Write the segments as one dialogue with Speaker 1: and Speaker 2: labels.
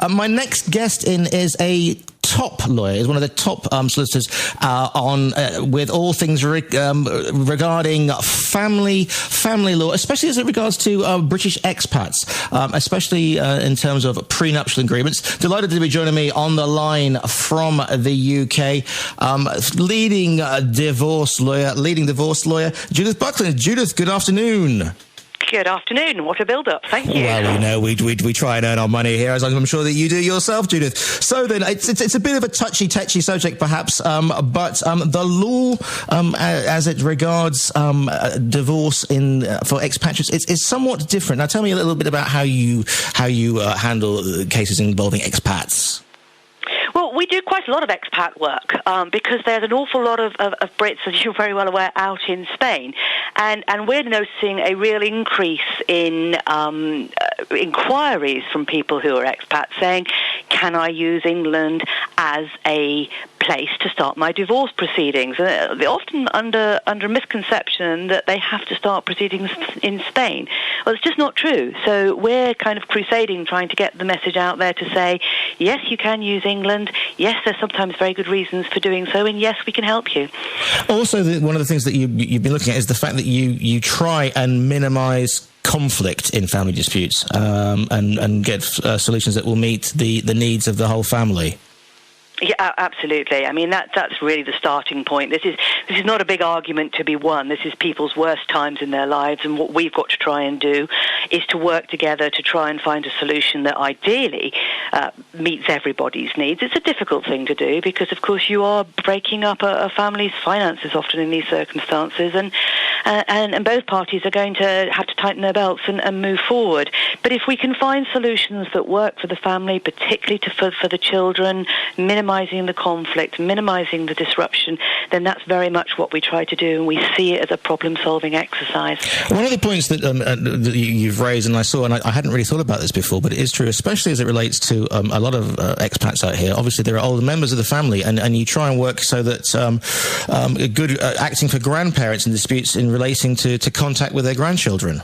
Speaker 1: My next guest is a top lawyer, is one of the top solicitors with all things regarding family law, especially as it regards to British expats, especially in terms of prenuptial agreements. Delighted to be joining me on the line from the UK, leading divorce lawyer, Judith Buckland. Judith, good afternoon.
Speaker 2: Good afternoon. What a build-up. Thank you.
Speaker 1: Well, we know we try and earn our money here, as I'm sure that you do yourself, Judith. So then, it's a bit of a touchy subject, perhaps, but the law, as it regards divorce for expatriates, is somewhat different. Now, tell me a little bit about how you handle cases involving expats.
Speaker 2: Well, we do quite a lot of expat work because there's an awful lot of Brits, as you're very well aware, out in Spain. And we're noticing a real increase in inquiries from people who are expats saying, can I use England as a place to start my divorce proceedings? They're often under misconception that they have to start proceedings in Spain. Well, it's just not true. So we're kind of crusading, trying to get the message out there to say, yes, you can use England. Yes, there's sometimes very good reasons for doing so, and yes, we can help you.
Speaker 1: Also, one of the things that you've been looking at is the fact that you try and minimise conflict in family disputes and get solutions that will meet the needs of the whole family.
Speaker 2: Yeah, absolutely. I mean, that's really the starting point. This is not a big argument to be won. This is people's worst times in their lives, and what we've got to try and do is to work together to try and find a solution that ideally meets everybody's needs. It's a difficult thing to do because, of course, you are breaking up a family's finances often in these circumstances, and both parties are going to have to tighten their belts and move forward. But if we can find solutions that work for the family, particularly for the children, minimising the conflict, minimising the disruption, then that's very much what we try to do, and we see it as a problem-solving exercise.
Speaker 1: One of the points that you've raised, and I hadn't really thought about this before, but it is true, especially as it relates to a lot of expats out here. Obviously, there are older members of the family, and you try and work so that acting for grandparents in disputes in relating to contact with their grandchildren.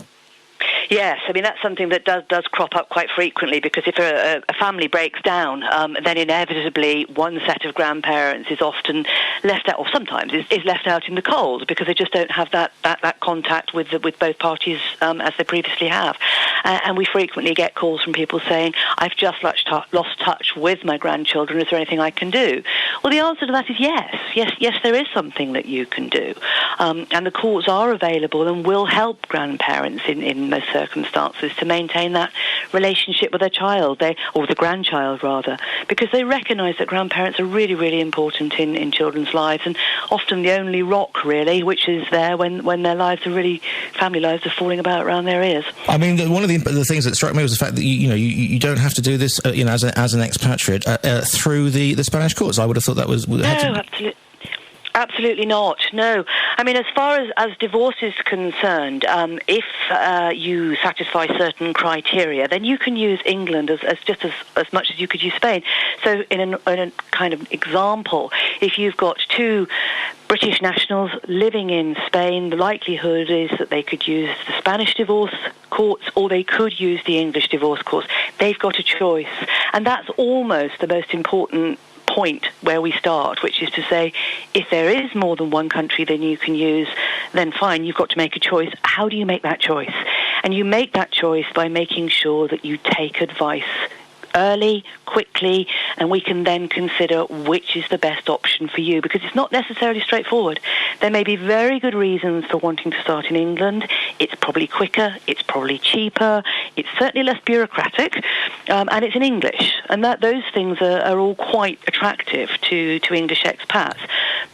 Speaker 2: Yes, I mean, that's something that does crop up quite frequently, because if a family breaks down, then inevitably one set of grandparents is often left out, or sometimes is left out in the cold, because they just don't have that contact with both parties as they previously have. And we frequently get calls from people saying, I've just lost touch with my grandchildren, is there anything I can do? Well, the answer to that is yes, there is something that you can do. And the courts are available and will help grandparents in most circumstances to maintain that relationship with their child, or the grandchild rather, because they recognise that grandparents are really, really important in children's lives, and often the only rock really which is there when their family lives are falling about around their ears. I mean,
Speaker 1: one of the things that struck me was the fact that you don't have to do this as an expatriate through the Spanish courts. I would have thought that was
Speaker 2: absolutely. Absolutely not, no. I mean, as far as divorce is concerned, if you satisfy certain criteria, then you can use England as much as you could use Spain. So in a kind of example, if you've got two British nationals living in Spain, the likelihood is that they could use the Spanish divorce courts or they could use the English divorce courts. They've got a choice. And that's almost the most important point where we start, which is to say, if there is more than one country then you can use, then fine, you've got to make a choice. How do you make that choice? And you make that choice by making sure that you take advice early, quickly, and we can then consider which is the best option for you, because it's not necessarily straightforward. There may be very good reasons for wanting to start in England. It's probably quicker, it's probably cheaper, it's certainly less bureaucratic, and it's in English. And those things are all quite attractive to English expats.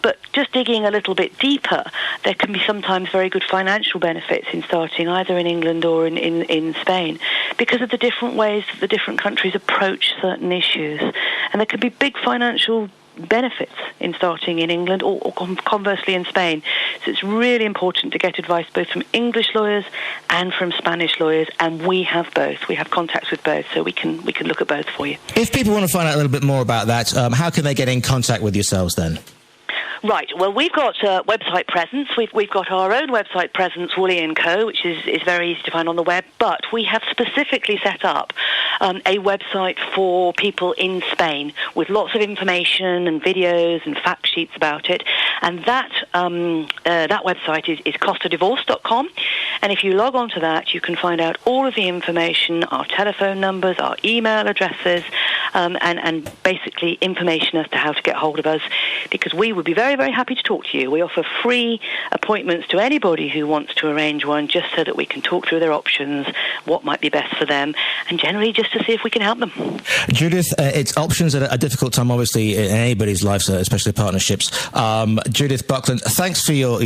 Speaker 2: But just digging a little bit deeper, there can be sometimes very good financial benefits in starting either in England or in Spain, because of the different ways that the different countries approach certain issues. And there can be big financial benefits in starting in England or conversely in Spain. So it's really important to get advice both from English lawyers and from Spanish lawyers, and we have both. We have contacts with both, so we can look at both for you.
Speaker 1: If people want to find out a little bit more about that, how can they get in contact with yourselves then?
Speaker 2: Right. Well, we've got website presence. We've got our own website presence, Woolley & Co., which is very easy to find on the web. But we have specifically set up a website for people in Spain with lots of information and videos and fact sheets about it. And that website is costadivorce.com. And if you log on to that, you can find out all of the information, our telephone numbers, our email addresses, and basically information as to how to get hold of us, because we would be very, very happy to talk to you. We offer free appointments to anybody who wants to arrange one, just so that we can talk through their options, what might be best for them, and generally just to see if we can help them.
Speaker 1: Judith, it's options at a difficult time, obviously, in anybody's life, especially partnerships. Judith Buckland, thanks for your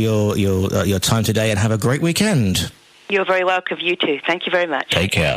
Speaker 1: time today, and have a great weekend.
Speaker 2: You're very welcome. You too. Thank you very much.
Speaker 1: Take care.